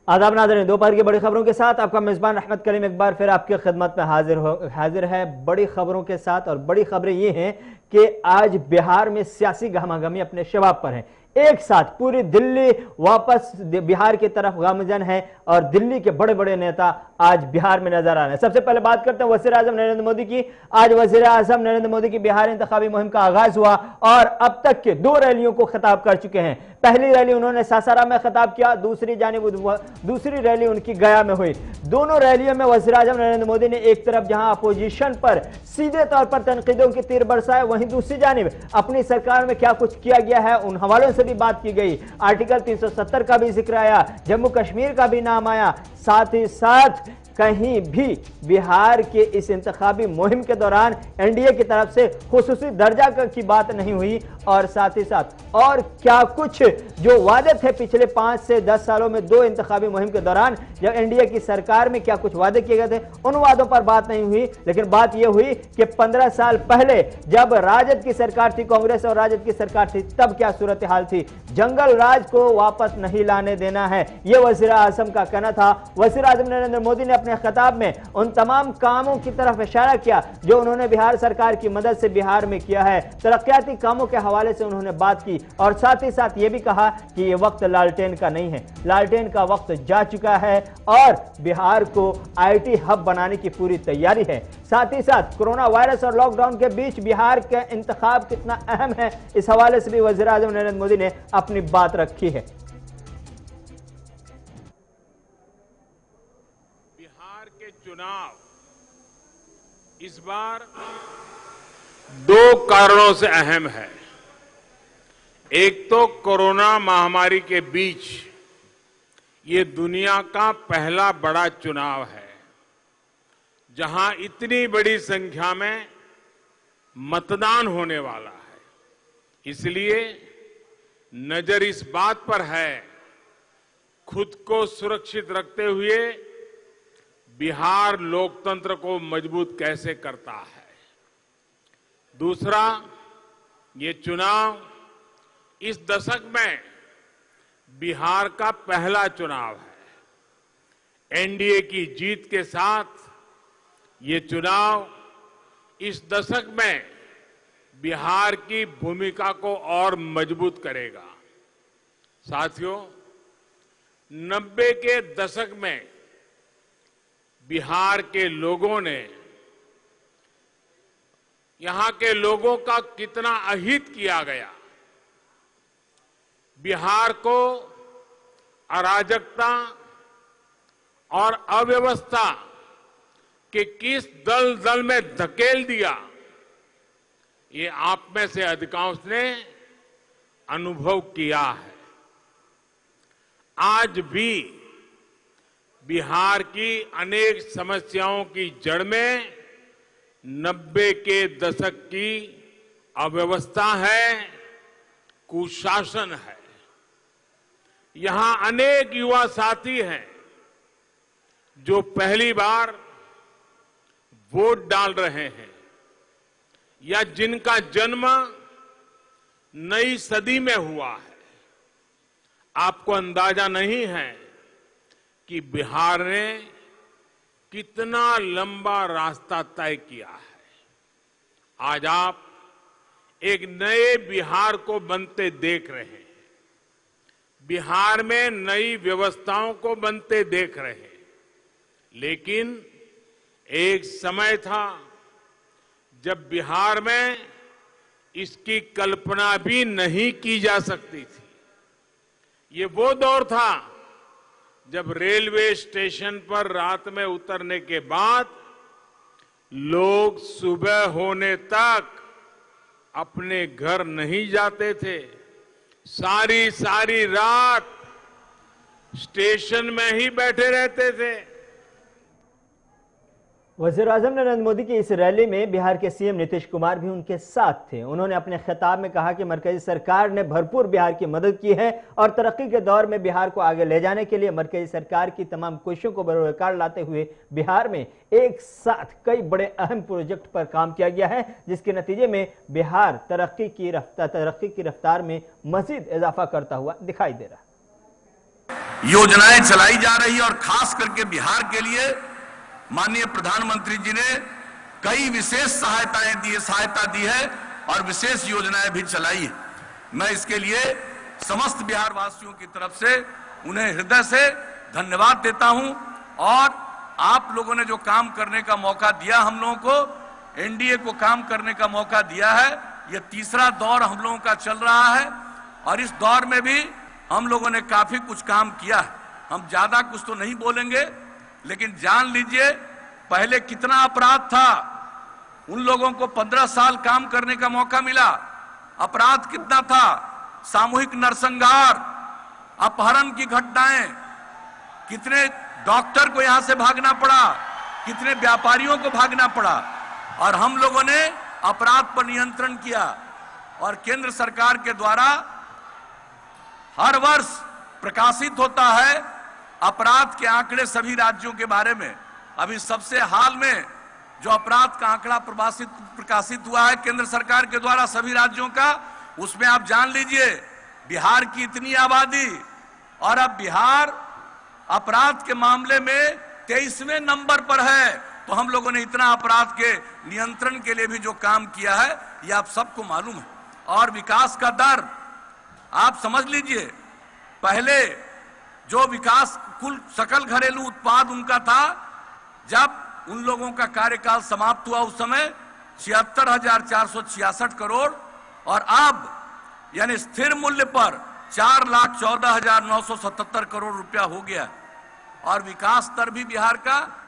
आदाब नाज़रीन, दोपहर की बड़ी खबरों के साथ आपका मेज़बान अहमद करीम एक बार फिर आपकी खिदमत में हाजिर है बड़ी खबरों के साथ। और बड़ी खबरें ये हैं कि आज बिहार में सियासी गहमागहमी अपने शबाब पर है। एक साथ पूरी दिल्ली वापस बिहार की तरफ गामजन है और दिल्ली के बड़े बड़े नेता आज बिहार में नजर आ रहे हैं। सबसे पहले बात करते हैं वज़ीर आज़म नरेंद्र मोदी की। आज वज़ीर आज़म नरेंद्र मोदी की बिहार इंतखाबी मुहिम का आगाज हुआ और अब तक के 2 रैलियों को खिताब कर चुके हैं। पहली रैली उन्होंने सासाराम में खिताब किया, दूसरी रैली उनकी गया में हुई। दोनों रैलियों में वज़ीर आज़म नरेंद्र मोदी ने एक तरफ जहां अपोजिशन पर सीधे तौर पर तनकीदों की तीर बरसाए, वहीं दूसरी जानिब अपनी सरकार में क्या कुछ किया गया है उन हवालों से भी बात की गई। आर्टिकल 370 का भी जिक्र आया, जम्मू कश्मीर का भी नाम आया। साथ ही साथ कहीं भी बिहार के इस इंतखाबी मुहिम के दौरान एनडीए की तरफ से खुसूसी दर्जा की बात नहीं हुई। और साथ ही साथ और क्या कुछ जो वादे थे पिछले 5 से 10 सालों में 2 इंतखाबी मुहिम के दौरान जब एनडीए की सरकार में क्या कुछ वादे किए गए थे उन वादों पर बात नहीं हुई। लेकिन बात यह हुई कि 15 साल पहले जब राजद की सरकार थी, कांग्रेस और राजद की सरकार थी, तब क्या सूरत हाल थी। जंगल राज को वापस नहीं लाने देना है, यह वज़ीर आज़म का कहना था। वज़ीर आज़म नरेंद्र मोदी ने अपने खिताब में उन तमाम कामों की तरफ इशारा किया जो उन्होंने बिहार सरकार की मदद से बिहार में किया है। तरक्याती कामों के हवाले से उन्होंने बात की और साथ ही साथ यह भी कहा कि यह वक्त लालटेन का नहीं है, लालटेन का वक्त जा चुका है और बिहार को आईटी हब बनाने की पूरी तैयारी है। साथ ही साथ कोरोना वायरस और लॉकडाउन के बीच बिहार का इंतखाब कितना अहम है, इस हवाले से भी वज़ीर आज़म नरेंद्र मोदी ने अपनी बात रखी है। के चुनाव इस बार 2 कारणों से अहम है। एक तो कोरोना महामारी के बीच ये दुनिया का पहला बड़ा चुनाव है जहां इतनी बड़ी संख्या में मतदान होने वाला है। इसलिए नजर इस बात पर है खुद को सुरक्षित रखते हुए बिहार लोकतंत्र को मजबूत कैसे करता है। दूसरा, ये चुनाव इस दशक में बिहार का पहला चुनाव है। एनडीए की जीत के साथ ये चुनाव इस दशक में बिहार की भूमिका को और मजबूत करेगा। साथियों, 90 के दशक में बिहार के लोगों ने, यहां के लोगों का कितना अहित किया गया। बिहार को अराजकता और अव्यवस्था के किस दलदल में धकेल दिया, ये आप में से अधिकांश ने अनुभव किया है। आज भी बिहार की अनेक समस्याओं की जड़ में 90 के दशक की अव्यवस्था है, कुशासन है। यहां अनेक युवा साथी हैं जो पहली बार वोट डाल रहे हैं या जिनका जन्म नई सदी में हुआ है। आपको अंदाजा नहीं है कि बिहार ने कितना लंबा रास्ता तय किया है। आज आप एक नए बिहार को बनते देख रहे हैं। बिहार में नई व्यवस्थाओं को बनते देख रहे हैं। लेकिन एक समय था जब बिहार में इसकी कल्पना भी नहीं की जा सकती थी। ये वो दौर था जब रेलवे स्टेशन पर रात में उतरने के बाद लोग सुबह होने तक अपने घर नहीं जाते थे। सारी सारी रात स्टेशन में ही बैठे रहते थे। वज़ीर आज़म नरेंद्र मोदी की इस रैली में बिहार के सीएम नीतीश कुमार भी उनके साथ थे। उन्होंने अपने खिताब में कहा कि मरकजी सरकार ने भरपूर बिहार की मदद की है और तरक्की के दौर में बिहार को आगे ले जाने के लिए मरकजी सरकार की तमाम कोशिशों को बरोकार लाते हुए बिहार में एक साथ कई बड़े अहम प्रोजेक्ट पर काम किया गया है, जिसके नतीजे में बिहार तरक्की की रफ्तार में मजीद इजाफा करता हुआ दिखाई दे रहा है। योजनाएं चलाई जा रही है और खास करके बिहार के लिए माननीय प्रधानमंत्री जी ने कई विशेष सहायता दी है और विशेष योजनाएं भी चलाई है। मैं इसके लिए समस्त बिहार वासियों की तरफ से उन्हें हृदय से धन्यवाद देता हूं और आप लोगों ने जो काम करने का मौका दिया, हम लोगों को एनडीए को काम करने का मौका दिया है। यह तीसरा दौर हम लोगों का चल रहा है और इस दौर में भी हम लोगों ने काफी कुछ काम किया है। हम ज्यादा कुछ तो नहीं बोलेंगे, लेकिन जान लीजिए पहले कितना अपराध था। उन लोगों को 15 साल काम करने का मौका मिला। अपराध कितना था, सामूहिक नरसंहार, अपहरण की घटनाएं, कितने डॉक्टर को यहां से भागना पड़ा, कितने व्यापारियों को भागना पड़ा और हम लोगों ने अपराध पर नियंत्रण किया। और केंद्र सरकार के द्वारा हर वर्ष प्रकाशित होता है अपराध के आंकड़े सभी राज्यों के बारे में। अभी सबसे हाल में जो अपराध का आंकड़ा प्रकाशित हुआ है केंद्र सरकार के द्वारा सभी राज्यों का, उसमें आप जान लीजिए बिहार की इतनी आबादी और अब बिहार अपराध के मामले में 23वें नंबर पर है। तो हम लोगों ने इतना अपराध के नियंत्रण के लिए भी जो काम किया है यह आप सबको मालूम है। और विकास का दर आप समझ लीजिए, पहले जो विकास कुल सकल घरेलू उत्पाद उनका था, जब उन लोगों का कार्यकाल समाप्त हुआ उस समय 76,466 करोड़ और अब यानी स्थिर मूल्य पर 4,14,977 करोड़ रुपया हो गया। और विकास दर भी बिहार का।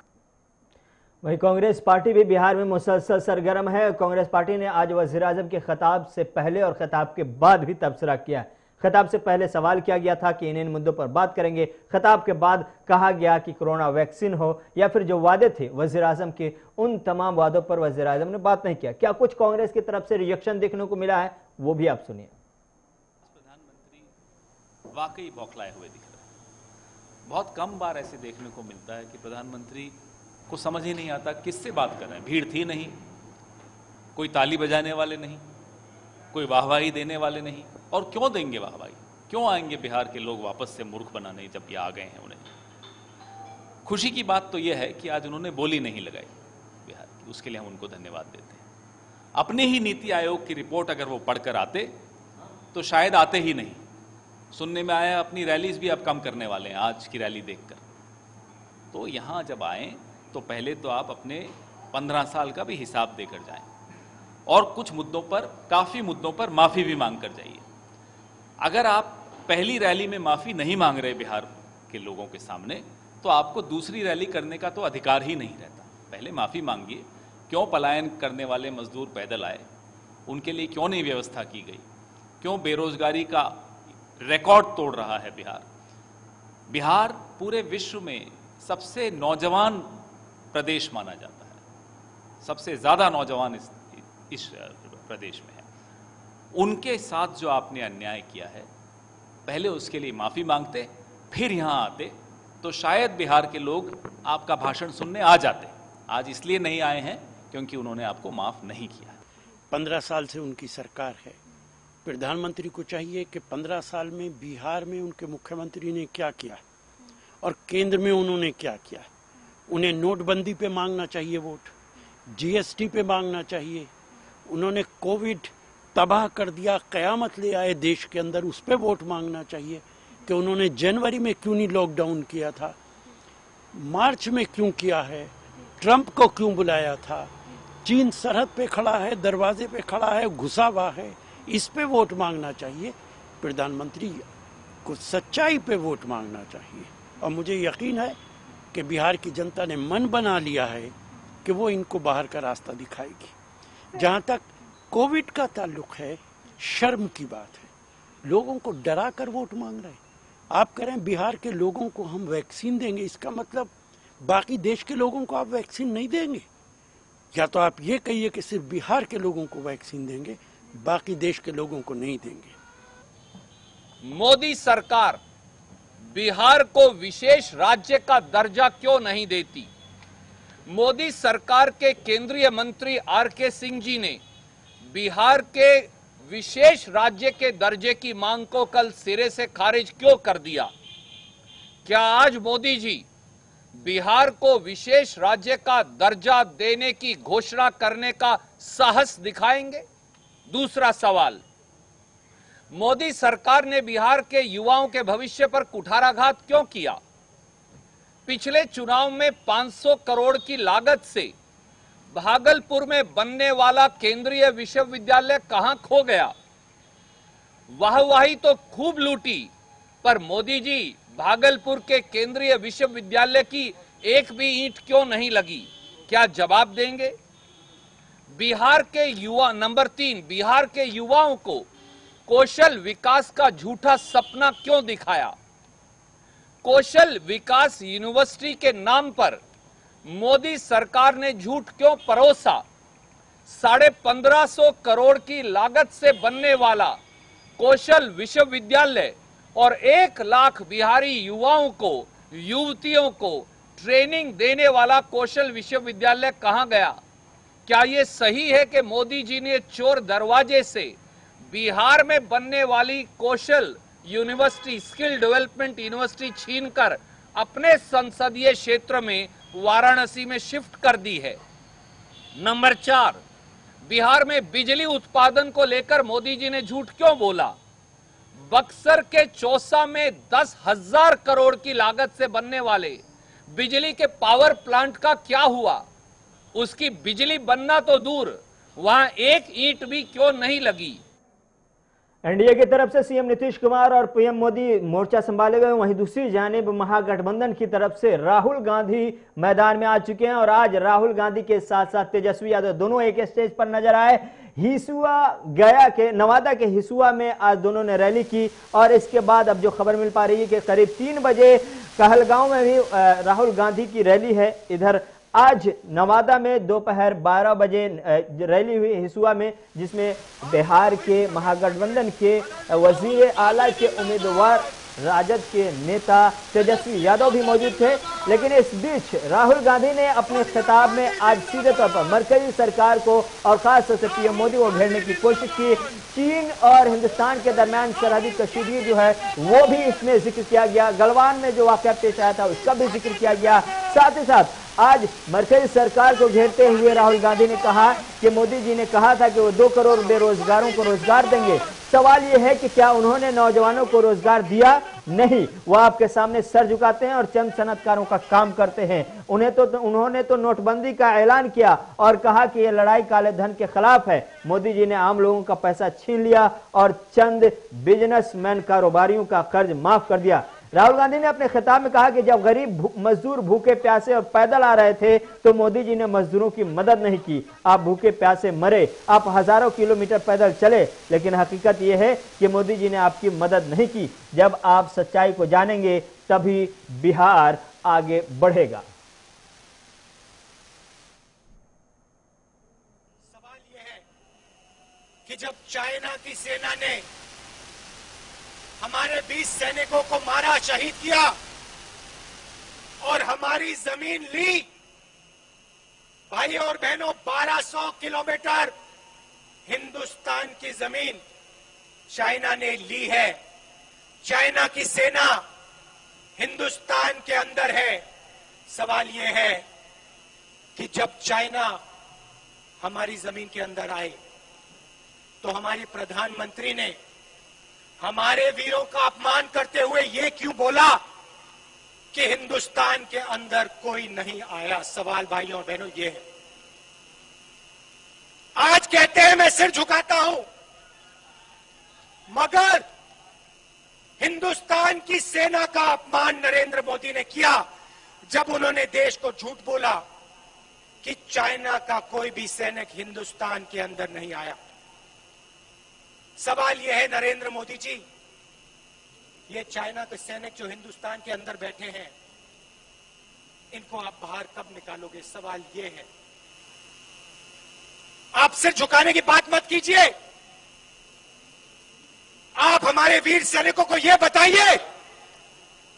वहीं कांग्रेस पार्टी भी बिहार में मुसलसल सरगर्म है। कांग्रेस पार्टी ने आज वज़ीर-ए-आज़म के खिताब से पहले और खिताब के बाद भी तबसरा किया। खिताब से पहले सवाल किया गया था कि इन मुद्दों पर बात करेंगे। खिताब के बाद कहा गया कि कोरोना वैक्सीन हो या फिर जो वादे थे वज़ीर-ए-आज़म के, उन तमाम वादों पर वज़ीर-ए-आज़म ने बात नहीं किया। क्या कुछ कांग्रेस की तरफ से रिएक्शन देखने को मिला है, वो भी आप सुनिए। प्रधानमंत्री वाकई बौखलाए हुए दिख रहे हैं। बहुत कम बार ऐसे देखने को मिलता है कि प्रधानमंत्री को समझ ही नहीं आता किससे बात कर रहे हैं। भीड़ थी नहीं, कोई ताली बजाने वाले नहीं, कोई वाहवाही देने वाले नहीं। और क्यों देंगे वाहवाही, क्यों आएंगे बिहार के लोग वापस से मूर्ख बनाने जब ये आ गए हैं। उन्हें खुशी की बात तो यह है कि आज उन्होंने बोली नहीं लगाई बिहार की, उसके लिए हम उनको धन्यवाद देते हैं। अपनी ही नीति आयोग की रिपोर्ट अगर वो पढ़कर आते तो शायद आते ही नहीं। सुनने में आया अपनी रैलीज भी अब कम करने वाले हैं आज की रैली देखकर। तो यहाँ जब आए तो पहले तो आप अपने 15 साल का भी हिसाब देकर जाएं और कुछ मुद्दों पर, काफ़ी मुद्दों पर माफ़ी भी मांग कर जाइए। अगर आप पहली रैली में माफ़ी नहीं मांग रहे बिहार के लोगों के सामने, तो आपको दूसरी रैली करने का तो अधिकार ही नहीं रहता। पहले माफ़ी मांगिए। क्यों पलायन करने वाले मजदूर पैदल आए, उनके लिए क्यों नहीं व्यवस्था की गई? क्यों बेरोजगारी का रिकॉर्ड तोड़ रहा है बिहार? बिहार पूरे विश्व में सबसे नौजवान प्रदेश माना जाता है, सबसे ज़्यादा नौजवान इस प्रदेश में है। उनके साथ जो आपने अन्याय किया है, पहले उसके लिए माफ़ी मांगते, फिर यहाँ आते तो शायद बिहार के लोग आपका भाषण सुनने आ जाते। आज इसलिए नहीं आए हैं क्योंकि उन्होंने आपको माफ़ नहीं किया। 15 साल से उनकी सरकार है। प्रधानमंत्री को चाहिए कि 15 साल में बिहार में उनके मुख्यमंत्री ने क्या किया और केंद्र में उन्होंने क्या किया। उन्हें नोटबंदी पे मांगना चाहिए वोट, जीएसटी पे मांगना चाहिए। उन्होंने कोविड तबाह कर दिया, कयामत ले आए देश के अंदर, उस पर वोट मांगना चाहिए कि उन्होंने जनवरी में क्यों नहीं लॉकडाउन किया था, मार्च में क्यों किया है, ट्रंप को क्यों बुलाया था, चीन सरहद पे खड़ा है, दरवाजे पे खड़ा है, घुसा हुआ है, इस पे वोट मांगना चाहिए। प्रधानमंत्री को सच्चाई पे वोट मांगना चाहिए। और मुझे यकीन है कि बिहार की जनता ने मन बना लिया है कि वो इनको बाहर का रास्ता दिखाएगी। जहाँ तक कोविड का ताल्लुक है, शर्म की बात है, लोगों को डरा कर वोट मांग रहे हैं। आप करें बिहार के लोगों को हम वैक्सीन देंगे, इसका मतलब बाकी देश के लोगों को आप वैक्सीन नहीं देंगे। या तो आप ये कहिए कि सिर्फ बिहार के लोगों को वैक्सीन देंगे, बाकी देश के लोगों को नहीं देंगे। मोदी सरकार बिहार को विशेष राज्य का दर्जा क्यों नहीं देती? मोदी सरकार के केंद्रीय मंत्री आर.के. सिंह जी ने बिहार के विशेष राज्य के दर्जे की मांग को कल सिरे से खारिज क्यों कर दिया? क्या आज मोदी जी बिहार को विशेष राज्य का दर्जा देने की घोषणा करने का साहस दिखाएंगे? दूसरा सवाल, मोदी सरकार ने बिहार के युवाओं के भविष्य पर कुठाराघात क्यों किया? पिछले चुनाव में 500 करोड़ की लागत से भागलपुर में बनने वाला केंद्रीय विश्वविद्यालय कहां खो गया? वाहवाही तो खूब लूटी, पर मोदी जी भागलपुर के केंद्रीय विश्वविद्यालय की एक भी ईंट क्यों नहीं लगी? क्या जवाब देंगे? बिहार के युवा, नंबर 3, बिहार के युवाओं को कौशल विकास का झूठा सपना क्यों दिखाया? कौशल विकास यूनिवर्सिटी के नाम पर मोदी सरकार ने झूठ क्यों परोसा? 1550 करोड़ की लागत से बनने वाला कौशल विश्वविद्यालय और 1 लाख बिहारी युवाओं को, युवतियों को ट्रेनिंग देने वाला कौशल विश्वविद्यालय कहां गया? क्या यह सही है कि मोदी जी ने चोर दरवाजे से बिहार में बनने वाली कौशल यूनिवर्सिटी, स्किल डेवलपमेंट यूनिवर्सिटी छीनकर अपने संसदीय क्षेत्र में वाराणसी में शिफ्ट कर दी है? नंबर 4, बिहार में बिजली उत्पादन को लेकर मोदी जी ने झूठ क्यों बोला? बक्सर के चौसा में 10,000 करोड़ की लागत से बनने वाले बिजली के पावर प्लांट का क्या हुआ? उसकी बिजली बनना तो दूर, वहां एक ईंट भी क्यों नहीं लगी? एनडीए की तरफ से सीएम नीतीश कुमार और पीएम मोदी मोर्चा संभाले गए, वहीं दूसरी जानिब महागठबंधन की तरफ से राहुल गांधी मैदान में आ चुके हैं और आज राहुल गांधी के साथ साथ तेजस्वी यादव दोनों एक स्टेज पर नजर आए। हिसुआ, गया के, नवादा के हिसुआ में आज दोनों ने रैली की और इसके बाद अब जो खबर मिल पा रही है कि करीब 3 बजे कहलगांव में भी राहुल गांधी की रैली है। इधर आज नवादा में दोपहर 12 बजे रैली हुई हिसुआ में, जिसमें बिहार के महागठबंधन के वजीर आला के उम्मीदवार राजद के नेता तेजस्वी यादव भी मौजूद थे। लेकिन इस बीच राहुल गांधी ने अपने खिताब में आज सीधे तौर पर मरकजी सरकार को और खासतौर से पीएम मोदी को घेरने की कोशिश की। चीन और हिंदुस्तान के दरमियान सरहदी कशीदगी जो है वो भी इसमें जिक्र किया गया। गलवान में जो वाकया पेश आया था उसका भी जिक्र किया गया। साथ ही साथ आज मरकजी सरकार को घेरते हुए राहुल गांधी ने कहा कि मोदी जी ने कहा था कि वो 2 करोड़ बेरोजगारों को रोजगार देंगे। सवाल ये है कि क्या उन्होंने नौजवानों को रोजगार दिया? नहीं, वो आपके सामने सर झुकाते हैं और चंद सनतकारों का काम करते हैं। उन्होंने तो नोटबंदी का ऐलान किया और कहा कि यह लड़ाई काले धन के खिलाफ है। मोदी जी ने आम लोगों का पैसा छीन लिया और चंद बिजनेसमैन कारोबारियों का कर्ज माफ कर दिया। राहुल गांधी ने अपने खिताब में कहा कि जब गरीब मजदूर भूखे प्यासे और पैदल आ रहे थे तो मोदी जी ने मजदूरों की मदद नहीं की। आप भूखे प्यासे मरे, आप हजारों किलोमीटर पैदल चले, लेकिन हकीकत यह है कि मोदी जी ने आपकी मदद नहीं की। जब आप सच्चाई को जानेंगे तभी बिहार आगे बढ़ेगा। सवाल यह है कि जब चाइना की सेना ने हमारे 20 सैनिकों को मारा, शहीद किया और हमारी जमीन ली, भाई और बहनों 1200 किलोमीटर हिंदुस्तान की जमीन चाइना ने ली है। चाइना की सेना हिंदुस्तान के अंदर है। सवाल यह है कि जब चाइना हमारी जमीन के अंदर आए तो हमारी प्रधानमंत्री ने हमारे वीरों का अपमान करते हुए ये क्यों बोला कि हिंदुस्तान के अंदर कोई नहीं आया? सवाल भाइयों और बहनों ये है। आज कहते हैं मैं सिर झुकाता हूं, मगर हिंदुस्तान की सेना का अपमान नरेंद्र मोदी ने किया जब उन्होंने देश को झूठ बोला कि चाइना का कोई भी सैनिक हिंदुस्तान के अंदर नहीं आया। सवाल यह है नरेंद्र मोदी जी, ये चाइना के सैनिक जो हिंदुस्तान के अंदर बैठे हैं, इनको आप बाहर कब निकालोगे? सवाल यह है। आप सिर झुकाने की बात मत कीजिए। आप हमारे वीर सैनिकों को यह बताइए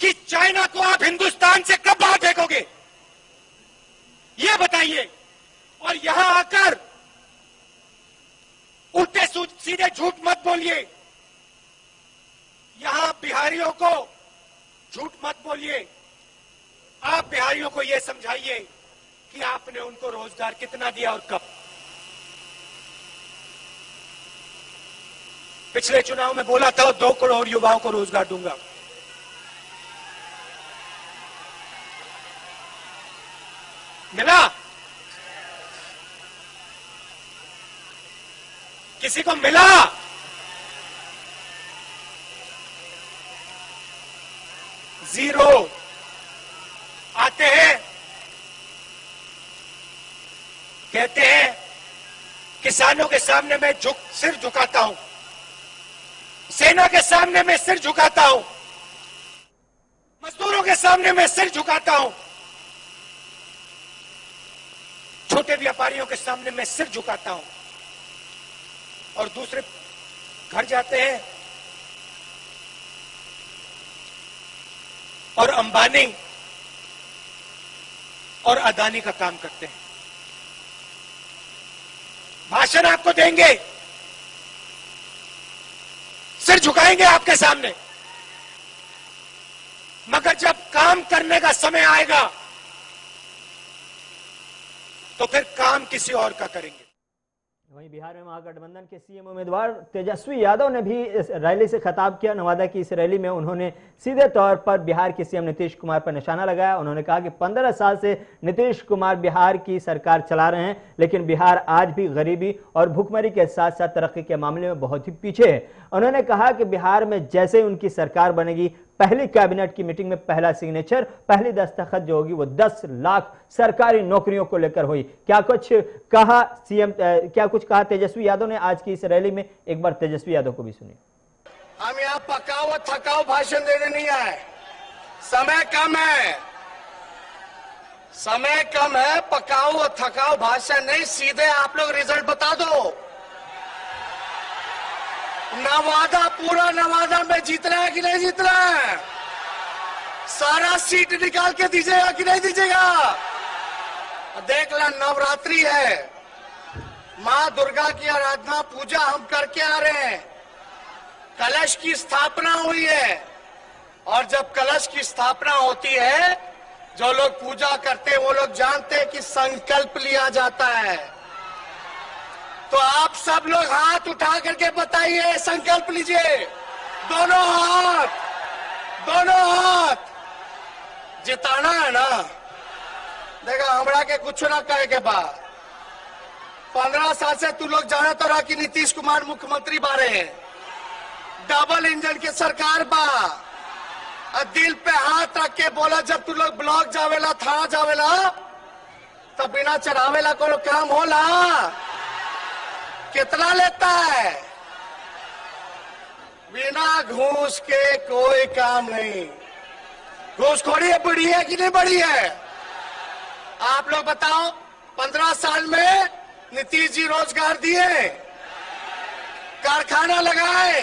कि चाइना को आप हिंदुस्तान से कब बाहर फेंकोगे, यह बताइए। और यहां आकर उल्टे सीधे झूठ मत बोलिए। यहां बिहारियों को झूठ मत बोलिए। आप बिहारियों को यह समझाइए कि आपने उनको रोजगार कितना दिया और कब। पिछले चुनाव में बोला था 2 करोड़ युवाओं को रोजगार दूंगा। मिला? किसी को मिला? जीरो। आते हैं, कहते हैं किसानों के सामने मैं सिर झुकाता हूं, सेना के सामने मैं सिर झुकाता हूं, मजदूरों के सामने मैं सिर झुकाता हूं, छोटे व्यापारियों के सामने मैं सिर झुकाता हूं। और दूसरे घर जाते हैं और अंबानी और अदानी का काम करते हैं। भाषण आपको देंगे, सिर झुकाएंगे आपके सामने, मगर जब काम करने का समय आएगा तो फिर काम किसी और का करेंगे। वहीं बिहार में महागठबंधन के सीएम उम्मीदवार तेजस्वी यादव ने भी इस रैली से खिताब किया। नवादा की इस रैली में उन्होंने सीधे तौर पर बिहार के सीएम नीतीश कुमार पर निशाना लगाया। उन्होंने कहा कि 15 साल से नीतीश कुमार बिहार की सरकार चला रहे हैं, लेकिन बिहार आज भी गरीबी और भुखमरी के साथ साथ तरक्की के मामले में बहुत ही पीछे है। उन्होंने कहा कि बिहार में जैसे उनकी सरकार बनेगी, पहली कैबिनेट की मीटिंग में पहला सिग्नेचर, पहली दस्तखत जो होगी वो 10 लाख सरकारी नौकरियों को लेकर हुई। क्या कुछ कहा तेजस्वी यादव ने आज की इस रैली में? एक बार तेजस्वी यादव को भी सुनिए। हम यहाँ पकाओ और थकाओ भाषण देने नहीं आए। समय कम है, समय कम है। पकाओ और थकाओ भाषण नहीं, सीधे आप लोग रिजल्ट बता दो। नवादा, पूरा नवादा में जीत रहा है कि नहीं जीत रहा है? सारा सीट निकाल के दीजिएगा कि नहीं दीजिएगा? देख ला, नवरात्रि है, माँ दुर्गा की आराधना पूजा हम करके आ रहे हैं। कलश की स्थापना हुई है, और जब कलश की स्थापना होती है, जो लोग पूजा करते हैं वो लोग जानते हैं कि संकल्प लिया जाता है। तो आप सब लोग हाथ उठा करके बताइए, संकल्प लीजिए। दोनों हाथ, दोनों हाथ। जिताना है ना? देखा, हमरा के कुछ ना कहे के बाद 15 साल से तू लोग जाना तो रहा कि नीतीश कुमार मुख्यमंत्री बारे हैं, डबल इंजन की सरकार बा। दिल पे हाथ रख के बोला, जब तू लोग ब्लॉक जावेला, थाना जावेला, तब बिना चढ़ावेला कोई काम होला? कितना लेता है? बिना घूस के कोई काम नहीं। घूसखोरी बढ़ी है कि नहीं बढ़ी है? आप लोग बताओ, 15 साल में नीतीश जी रोजगार दिए, कारखाना लगाए,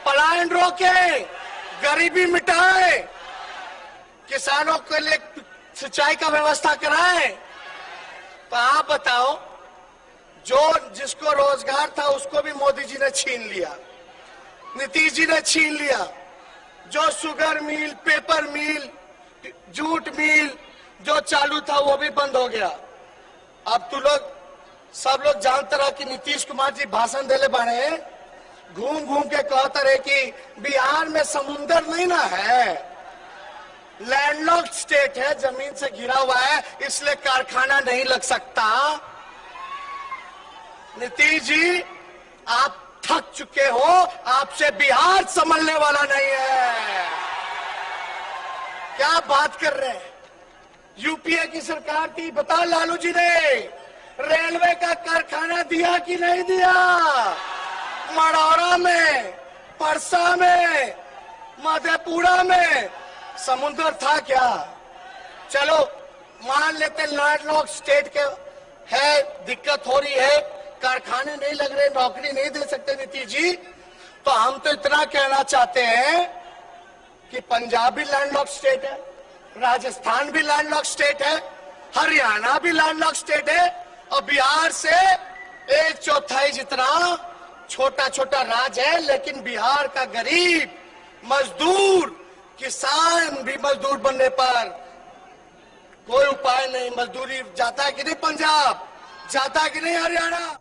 पलायन रोके, गरीबी मिटाए, किसानों के लिए सिंचाई का व्यवस्था कराए। तो आप बताओ, जो जिसको रोजगार था उसको भी मोदी जी ने छीन लिया, नीतीश जी ने छीन लिया। जो शुगर मिल, पेपर मिल, जूट मिल जो चालू था वो भी बंद हो गया। अब तू लोग सब लोग जानते रहो कि नीतीश कुमार जी भाषण देले बारे, घूम घूम के कहते रहे कि बिहार में समुंदर नहीं ना है, लैंडलॉक्ड स्टेट है, जमीन से घिरा हुआ है, इसलिए कारखाना नहीं लग सकता। नीतीश जी, आप थक चुके हो, आपसे बिहार संभलने वाला नहीं है। क्या बात कर रहे हैं? यूपीए की सरकार थी, बता लालू जी ने रेलवे का कारखाना दिया कि नहीं दिया? मढ़ौरा में, परसा में, मधेपुरा में समुद्र था क्या? चलो मान लेते लैंडलॉक स्टेट के है, दिक्कत हो रही है, कारखाने नहीं लग रहे, नौकरी नहीं दे सकते नीतीश जी। तो हम तो इतना कहना चाहते हैं कि पंजाब भी लैंडलॉक स्टेट है, राजस्थान भी लैंडलॉक स्टेट है, हरियाणा भी लैंडलॉक स्टेट है, और बिहार से 1/4 जितना छोटा छोटा राज्य है, लेकिन बिहार का गरीब मजदूर किसान भी मजदूर बनने पर कोई उपाय नहीं। मजदूरी जाता है कि नहीं पंजाब, जाता है कि नहीं हरियाणा।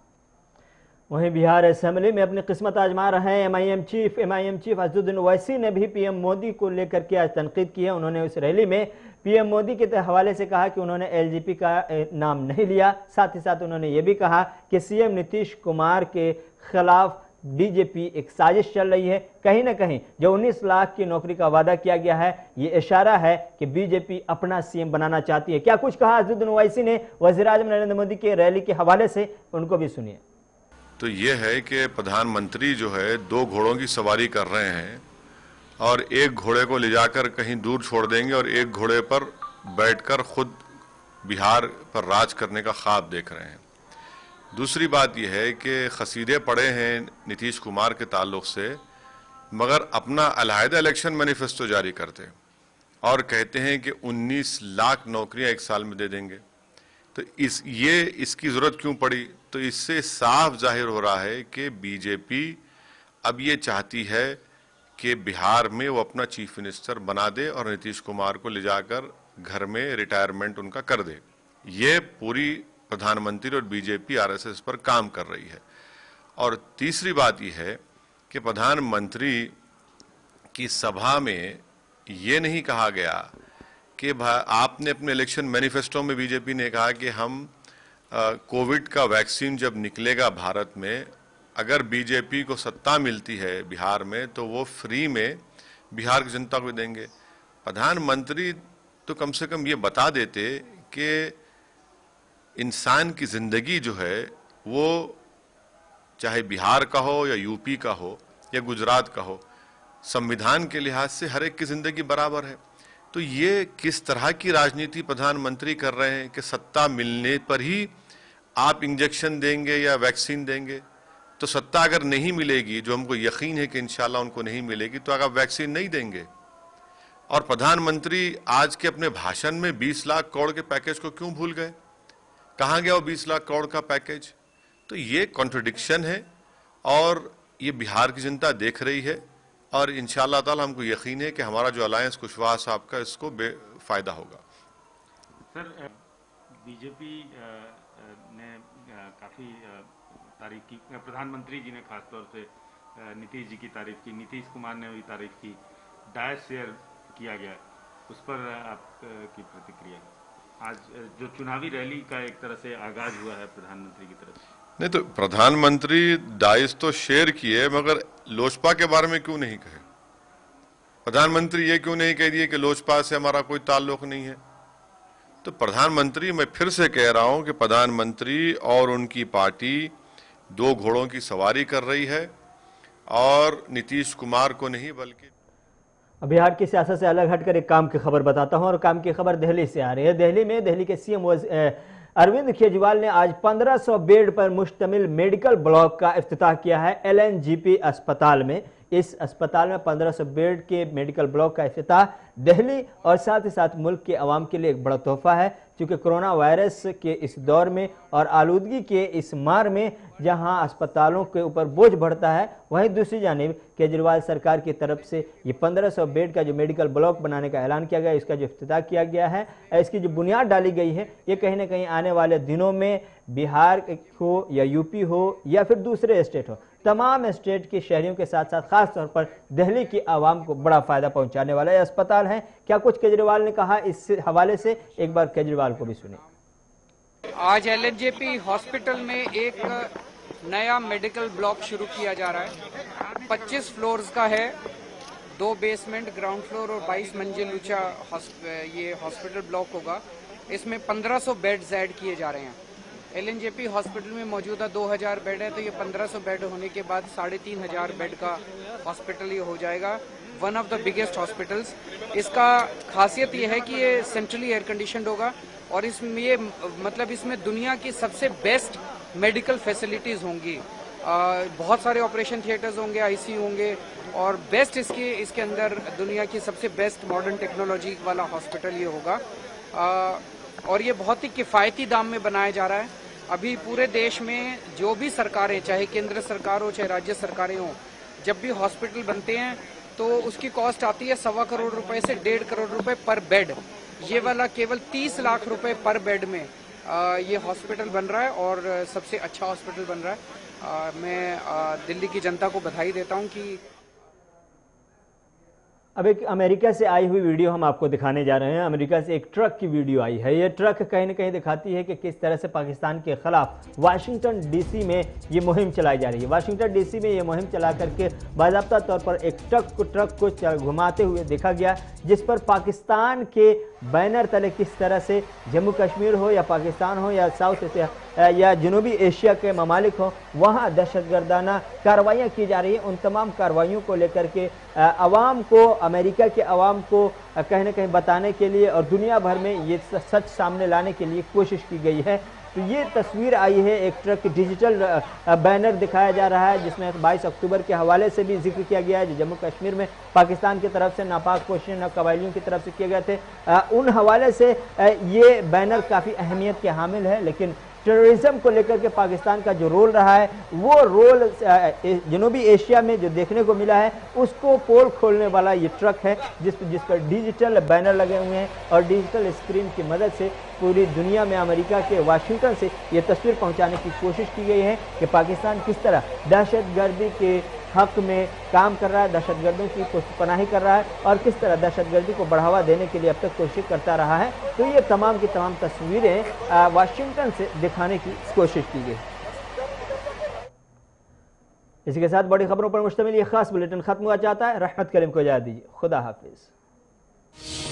वहीं बिहार असेंबली में अपनी किस्मत आजमा रहे हैं एमआईएम चीफ असदुद्दीन ओवैसी ने भी पीएम मोदी को लेकर के आज तनकीद की है। उन्होंने उस रैली में पीएम मोदी के हवाले से कहा कि उन्होंने एलजेपी का नाम नहीं लिया। साथ ही साथ उन्होंने ये भी कहा कि सीएम नीतीश कुमार के खिलाफ बीजेपी एक साजिश चल रही है। कहीं ना कहीं जो 19 लाख की नौकरी का वादा किया गया है, ये इशारा है कि बीजेपी अपना सीएम बनाना चाहती है। क्या कुछ कहा असदुद्दीन ओवैसी ने वज़ीर-ए-आज़म नरेंद्र मोदी के रैली के हवाले से, उनको भी सुनिए। तो ये है कि प्रधानमंत्री जो है 2 घोड़ों की सवारी कर रहे हैं और एक घोड़े को ले जाकर कहीं दूर छोड़ देंगे और एक घोड़े पर बैठकर खुद बिहार पर राज करने का ख्वाब देख रहे हैं। दूसरी बात यह है कि खसीदे पड़े हैं नीतीश कुमार के ताल्लुक से, मगर अपना अलहदा इलेक्शन मैनिफेस्टो जारी करते और कहते हैं कि 19 लाख नौकरियां 1 साल में दे देंगे। तो इसकी जरूरत क्यों पड़ी? तो इससे साफ जाहिर हो रहा है कि बीजेपी अब ये चाहती है कि बिहार में वो अपना चीफ मिनिस्टर बना दे और नीतीश कुमार को ले जाकर घर में रिटायरमेंट उनका कर दे। ये पूरी प्रधानमंत्री और बीजेपी आरएसएस पर काम कर रही है। और तीसरी बात यह है कि प्रधानमंत्री की सभा में ये नहीं कहा गया कि आपने अपने इलेक्शन मैनिफेस्टो में बीजेपी ने कहा कि हम कोविड का वैक्सीन जब निकलेगा भारत में, अगर बीजेपी को सत्ता मिलती है बिहार में तो वो फ्री में बिहार की जनता को देंगे। प्रधानमंत्री तो कम से कम ये बता देते कि इंसान की जिंदगी जो है वो चाहे बिहार का हो या यूपी का हो या गुजरात का हो, संविधान के लिहाज से हर एक की जिंदगी बराबर है। तो ये किस तरह की राजनीति प्रधानमंत्री कर रहे हैं कि सत्ता मिलने पर ही आप इंजेक्शन देंगे या वैक्सीन देंगे? तो सत्ता अगर नहीं मिलेगी, जो हमको यकीन है कि इंशाल्लाह उनको नहीं मिलेगी, तो अगर आप वैक्सीन नहीं देंगे। और प्रधानमंत्री आज के अपने भाषण में 20 लाख करोड़ के पैकेज को क्यों भूल गए? कहाँ गया वो 20 लाख करोड़ का पैकेज? तो ये कॉन्ट्रडिक्शन है और ये बिहार की जनता देख रही है और इंशाअल्लाह ताला हमको यकीन है कि हमारा जो अलायंस कुशवाहा साहब का इसको बेफायदा होगा। सर, बीजेपी ने काफ़ी तारीफ की, प्रधानमंत्री जी ने खासतौर से नीतीश जी की तारीफ की, नीतीश कुमार ने भी तारीफ की, डायस शेयर किया गया, उस पर आपकी प्रतिक्रिया? आज जो चुनावी रैली का एक तरह से आगाज हुआ है प्रधानमंत्री की तरफ से। नहीं तो प्रधानमंत्री डाइस तो शेयर किए, मगर लोजपा के बारे में क्यों नहीं कहे? प्रधानमंत्री ये क्यों नहीं कह दिए कि लोजपा से हमारा कोई ताल्लुक नहीं है? तो प्रधानमंत्री, मैं फिर से कह रहा हूं कि प्रधानमंत्री और उनकी पार्टी 2 घोड़ों की सवारी कर रही है और नीतीश कुमार को नहीं बल्कि बिहार की सियासत से अलग हटकर एक काम की खबर बताता हूं और काम की खबर दिल्ली से आ रही है। दिल्ली के सीएम अरविंद केजरीवाल ने आज 1500 बेड पर मुश्तमिल मेडिकल ब्लॉक का इफ्तिताह किया है एलएनजेपी अस्पताल में। इस अस्पताल में 1500 बेड के मेडिकल ब्लॉक का इफ्तिताह दिल्ली और साथ ही साथ मुल्क के अवाम के लिए एक बड़ा तोहफा है, क्योंकि कोरोना वायरस के इस दौर में और आलूदगी के इस मार में जहां अस्पतालों के ऊपर बोझ बढ़ता है, वहीं दूसरी जानिब केजरीवाल सरकार की तरफ से ये 1500 बेड का जो मेडिकल ब्लॉक बनाने का ऐलान किया गया, इसका जो इफ्तिताह किया गया है, इसकी जो बुनियाद डाली गई है, ये कहीं ना कहीं आने वाले दिनों में बिहार हो या यूपी हो या फिर दूसरे स्टेट हो, तमाम स्टेट के शहरियों के साथ साथ खास तौर पर दिल्ली की आवाम को बड़ा फायदा पहुंचाने वाला यह अस्पताल है। क्या कुछ केजरीवाल ने कहा इस हवाले से, एक बार केजरीवाल को भी सुनिए। आज एलएनजेपी हॉस्पिटल में एक नया मेडिकल ब्लॉक शुरू किया जा रहा है। 25 फ्लोर्स का है, 2 बेसमेंट, ग्राउंड फ्लोर और 22 मंजिल ऊंचा ये हॉस्पिटल ब्लॉक होगा। इसमें 1500 बेड्स ऐड किए जा रहे हैं। एलएनजेपी हॉस्पिटल में मौजूदा 2000 बेड है, तो ये 1500 बेड होने के बाद 3500 बेड का हॉस्पिटल ये हो जाएगा। One of the biggest hospitals. इसका खासियत ये है कि ये सेंट्रली एयर कंडीशनड होगा और इसमें ये मतलब इसमें दुनिया की सबसे बेस्ट मेडिकल फैसिलिटीज़ होंगी। बहुत सारे ऑपरेशन थिएटर्स होंगे, आईसीयू होंगे और बेस्ट इसके अंदर दुनिया की सबसे बेस्ट मॉडर्न टेक्नोलॉजी वाला हॉस्पिटल ये होगा। और ये बहुत ही किफ़ायती दाम में बनाया जा रहा है। अभी पूरे देश में जो भी सरकारें, चाहे केंद्र सरकार हो चाहे राज्य सरकारें हों, जब भी हॉस्पिटल बनते हैं तो उसकी कॉस्ट आती है 1.25 करोड़ रुपए से 1.5 करोड़ रुपए पर बेड। ये वाला केवल 30 लाख रुपए पर बेड में ये हॉस्पिटल बन रहा है और सबसे अच्छा हॉस्पिटल बन रहा है। मैं दिल्ली की जनता को बधाई देता हूं कि अब एक अमेरिका से आई हुई वीडियो हम आपको दिखाने जा रहे हैं। अमेरिका से एक ट्रक की वीडियो आई है। ये ट्रक कहीं ना कहीं दिखाती है कि किस तरह से पाकिस्तान के खिलाफ वाशिंगटन डीसी में ये मुहिम चलाई जा रही है। वाशिंगटन डीसी में ये मुहिम चला करके बाकायदा तौर पर एक ट्रक को घुमाते हुए देखा गया, जिस पर पाकिस्तान के बैनर तले किस तरह से जम्मू कश्मीर हो या पाकिस्तान हो या साउथ एशिया या जनूबी एशिया के ममालिक हो, वहाँ दहशतगर्दाना कार्रवाइयाँ की जा रही है। उन तमाम कार्रवाइयों को लेकर के अवाम को, अमेरिका के अवाम को कहीं ना कहीं बताने के लिए और दुनिया भर में ये सच सामने लाने के लिए कोशिश की गई है। तो ये तस्वीर आई है, एक ट्रक डिजिटल बैनर दिखाया जा रहा है जिसमें 22 अक्टूबर के हवाले से भी जिक्र किया गया है, जो जम्मू कश्मीर में पाकिस्तान की तरफ से नापाक कोशिशें कबायलियों की तरफ से किए गए थे। उन हवाले से ये बैनर काफ़ी अहमियत के हामिल है। लेकिन टेररिज्म को लेकर के पाकिस्तान का जो रोल रहा है, वो रोल जनूबी एशिया में जो देखने को मिला है, उसको पोल खोलने वाला ये ट्रक है जिस पर डिजिटल बैनर लगे हुए हैं और डिजिटल स्क्रीन की मदद से पूरी दुनिया में अमेरिका के वाशिंगटन से ये तस्वीर पहुंचाने की कोशिश की गई है कि पाकिस्तान किस तरह दहशतगर्दी के हक में काम कर रहा है, दहशतगर्दों की पनाही कर रहा है और किस तरह दहशतगर्दी को बढ़ावा देने के लिए अब तक कोशिश करता रहा है। तो ये तमाम की तमाम तस्वीरें वाशिंगटन से दिखाने की कोशिश की गई। इसी के साथ बड़ी खबरों पर मुश्तमिल ये खास बुलेटिन खत्म हुआ चाहता है। रहमत करीम को इजाज़त दीजिए। खुदा हाफिज।